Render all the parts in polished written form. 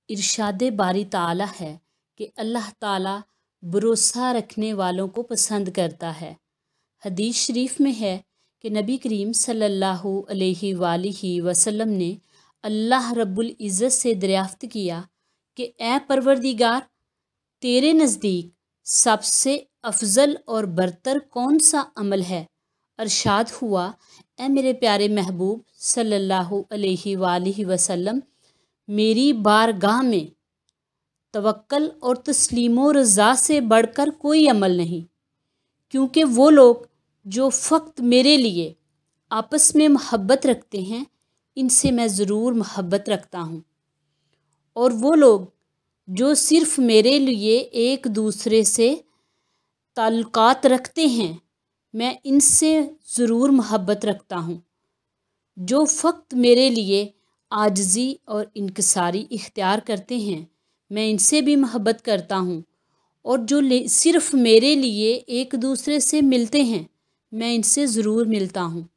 इरशाद बारी ताला है कि अल्लाह ताला भरोसा रखने वालों को पसंद करता है। हदीस शरीफ में है कि नबी करीम सल्लल्लाहु अलैहि वसल्लम ने अल्लाह रब्बुल इज़्ज़त से दरियाफ्त किया कि ए परवरदिगार, तेरे नज़दीक सबसे अफजल और बरतर कौन सा अमल है। अरशाद हुआ, ए मेरे प्यारे महबूब सल्लल्लाहु अलैहि वसल्लम, मेरी बारगाह में तवक्कल और तस्लीमो रज़ा से बढ़कर कोई अमल नहीं, क्योंकि वो लोग जो फ़क्त मेरे लिए आपस में मोहब्बत रखते हैं, इनसे मैं ज़रूर मोहब्बत रखता हूँ, और वो लोग जो सिर्फ़ मेरे लिए एक दूसरे से ताल्लुकात रखते हैं, मैं इनसे ज़रूर मोहब्बत रखता हूँ। जो फ़क्त मेरे लिए आजिज़ी और इनकिसारी इख्तियार करते हैं, मैं इनसे भी मोहब्बत करता हूँ, और जो सिर्फ़ मेरे लिए एक दूसरे से मिलते हैं, मैं इनसे ज़रूर मिलता हूँ।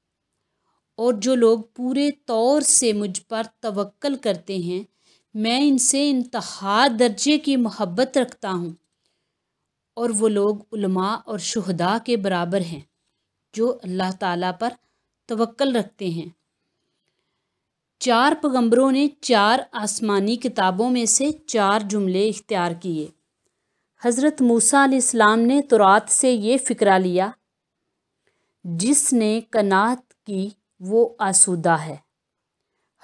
और जो लोग पूरे तौर से मुझ पर तवक्कल करते हैं, मैं इनसे इंतहा दर्जे की मोहब्बत रखता हूँ। और वो लोग उलमा और शुहदा के बराबर हैं जो अल्लाह ताला पर तवक्कल रखते हैं। 4 पैगंबरों ने 4 आसमानी किताबों में से 4 जुमले इख्तियार किए। हज़रत मूसा अलैहिस्सलाम ने तौरात से ये फ़िक्रा लिया, जिसने कनात की वो आसूदा है।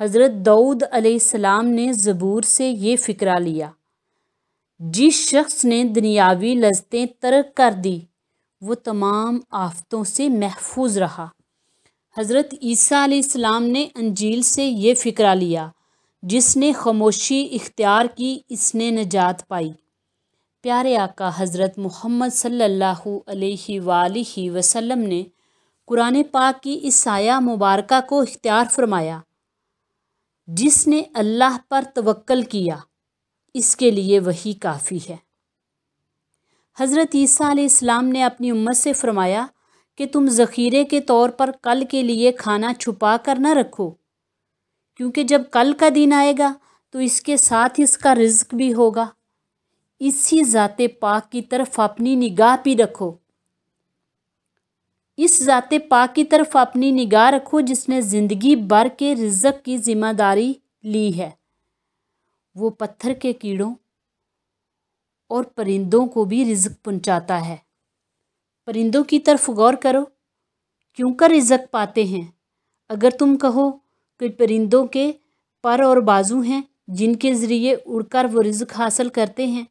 हज़रत दाऊद अलैहिस्सलाम ने ज़बूर से ये फ़िक्रा लिया, जिस शख्स ने दुनियावी लज़्ज़तें तर्क कर दी, वो तमाम आफतों से महफूज रहा। हज़रत ईसा अलैहिस्सलाम ने अंजील से ये फ़िक्रा लिया, जिसने खामोशी इख्तियार की, इसने नजात पाई। प्यारे आका हज़रत मोहम्मद सल्लल्लाहु अलैहि वसल्लम ने कुरान पाक की इस आया मुबारका को इख्तियार फरमाया, जिसने अल्लाह पर तवक्कल किया, इसके लिए वही काफ़ी है। हज़रत ईसा अलैहिस्सलाम ने अपनी उम्मत से फरमाया कि तुम ज़ख़ीरे के तौर पर कल के लिए खाना छुपा कर न रखो, क्योंकि जब कल का दिन आएगा तो इसके साथ इसका रिज़्क भी होगा। इसी ज़ाते पाक की तरफ अपनी निगाह भी रखो, इस ज़ाते पाक की तरफ अपनी निगाह रखो जिसने ज़िंदगी भर के रिज़्क की ज़िम्मेदारी ली है। वो पत्थर के कीड़ों और परिंदों को भी रिज़्क पहुंचाता है। परिंदों की तरफ गौर करो, क्यों कर रिज़्क पाते हैं। अगर तुम कहो कि परिंदों के पर और बाजू हैं जिनके ज़रिए उड़कर वो रिज़्क हासिल करते हैं,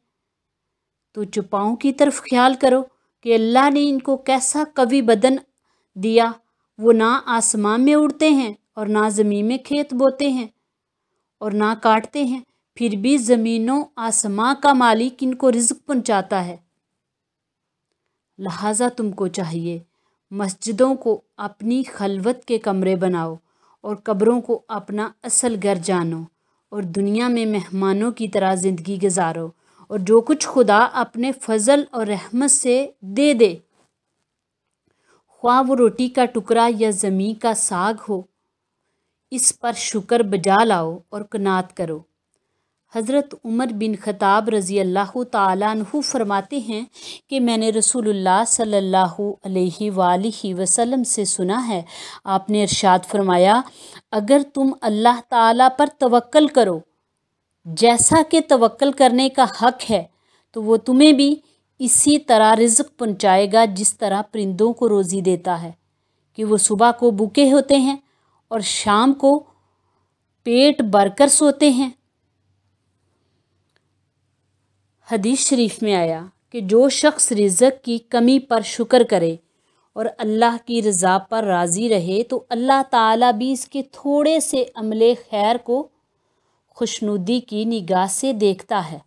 तो चौपाओं की तरफ ख्याल करो कि अल्लाह ने इनको कैसा कवी बदन दिया। वो ना आसमान में उड़ते हैं और ना ज़मीन में खेत बोते हैं और ना काटते हैं, फिर भी ज़मीनों आसमां का मालिक इनको रिज़्क पहुंचाता है। लिहाजा तुमको चाहिए मस्जिदों को अपनी खलवत के कमरे बनाओ और कब्रों को अपना असल घर जानो, और दुनिया में मेहमानों की तरह ज़िंदगी गुजारो, और जो कुछ खुदा अपने फजल और रहमत से दे दे, ख्वाह वो रोटी का टुकड़ा या ज़मीन का साग हो, इस पर शुक्र बजा लाओ और कनात करो। हज़रत उमर बिन ख़त्ताब रज़ी अल्लाह ताला अन्हु फरमाते हैं कि मैंने रसूलुल्लाह सल्लल्लाहु अलैहि वसल्लम से सुना है, आपने इरशाद फरमाया, अगर तुम अल्लाह ताला पर तवक्कल करो जैसा कि तवक्कल करने का हक है, तो वो तुम्हें भी इसी तरह रिज़्क पहुंचाएगा जिस तरह परिंदों को रोज़ी देता है कि वो सुबह को भूखे होते हैं और शाम को पेट भरकर सोते हैं। हदीस शरीफ में आया कि जो शख्स रिज़्क की कमी पर शुक्र करे और अल्लाह की रज़ा पर राज़ी रहे, तो अल्लाह ताला भी इसके थोड़े से अमले खैर को खुशनुदी की निगाह से देखता है।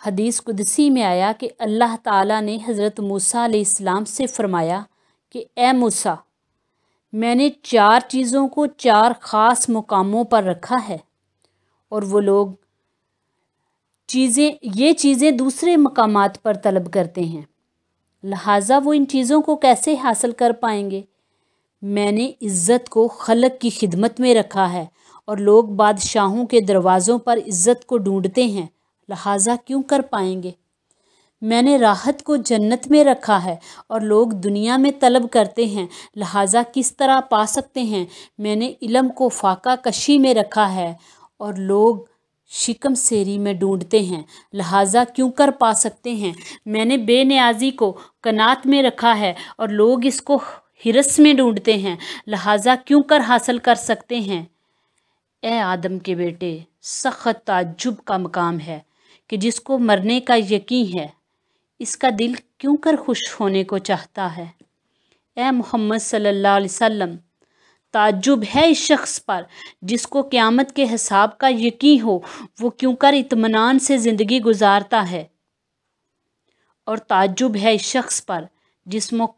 हदीस कुदसी में आया कि अल्लाह ताला ने हज़रत मूसा अलैहिस्सलाम से फरमाया कि ए मूसा, मैंने 4 चीज़ों को 4 ख़ास मुकामों पर रखा है, और वो लोग ये चीज़ें दूसरे मकामात पर तलब करते हैं, लिहाजा वो इन चीज़ों को कैसे हासिल कर पाएंगे। मैंने इज़्ज़त को खलक की खिदमत में रखा है اور لوگ بادشاہوں کے دروازوں پر عزت کو ڈھونڈتے ہیں، لہٰذا کیوں کر پائیں گے؟ میں نے راحت کو جنت میں رکھا ہے اور لوگ دنیا میں طلب کرتے ہیں، لہٰذا کس طرح پا سکتے ہیں؟ میں نے علم کو فاقہ کشی میں رکھا ہے اور لوگ شکم سیری میں ڈھونڈتے ہیں، لہٰذا کیوں کر پا سکتے ہیں؟ میں نے بے نیازی کو قناعت میں رکھا ہے اور لوگ اس کو ہرس میں ڈھونڈتے ہیں، لہٰذا کیوں کر حاصل کر سکتے ہیں؟ اے آدم کے بیٹے، سخت تعجب کا مقام ہے کہ جس کو مرنے کا یقین ہے، اس کا دل کیوں کر خوش ہونے کو چاہتا ہے؟ اے محمد صلی اللہ علیہ وسلم، تعجب ہے اس شخص پر جس کو قیامت کے حساب کا یقین ہو، وہ کیوں کر اطمینان سے زندگی گزارتا ہے؟ اور تعجب ہے اس شخص پر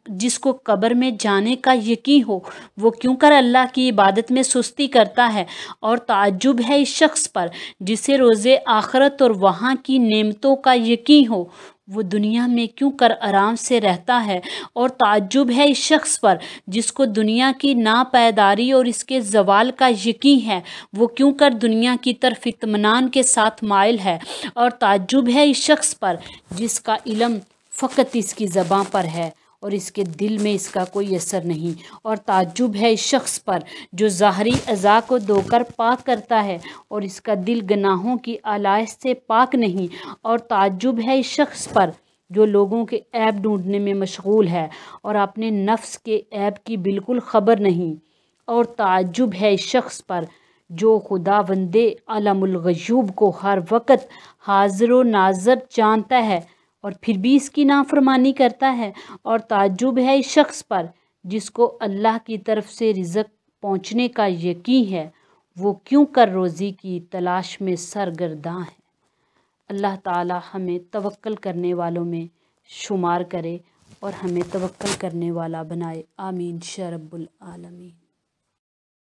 جس کو قبر میں جانے کا یقین ہو، وہ کیوں کر اللہ کی عبادت میں سستی کرتا ہے؟ اور تعجب ہے اس شخص پر جسے روز آخرت اور وہاں کی نعمتوں کا یقین ہو، وہ دنیا میں کیوں کر آرام سے رہتا ہے؟ اور تعجب ہے اس شخص پر جس کو دنیا کی ناپائیداری اور اس کے زوال کا یقین ہے، وہ کیوں کر دنیا کی طرف اطمینان کے ساتھ مائل ہے؟ اور تعجب ہے اس شخص پر جس کا علم فقط اس کی زبان پر ہے اور اس کے دل میں اس کا کوئی اثر نہیں۔ اور تعجب ہے اس شخص پر جو ظاہری اعضاء کو دھو کر پاک کرتا ہے اور اس کا دل گناہوں کی آلائش سے پاک نہیں۔ اور تعجب ہے اس شخص پر جو لوگوں کے عیب ڈھونڈنے میں مشغول ہے اور اپنے نفس کے عیب کی بالکل خبر نہیں۔ اور تعجب ہے اس شخص پر جو خداوند عالم الغیوب کو ہر وقت حاضر و ناظر جانتا ہے اور پھر بھی اس کی نافرمانی کرتا ہے۔ اور تعجب ہے اس شخص پر جس کو اللہ کی طرف سے رزق پہنچنے کا یقین ہے، وہ کیوں کر روزی کی تلاش میں سرگرداں ہے۔ اللہ تعالی ہمیں توکل کرنے والوں میں شمار کرے اور ہمیں توکل کرنے والا بنائے، آمین یا رب العالمین۔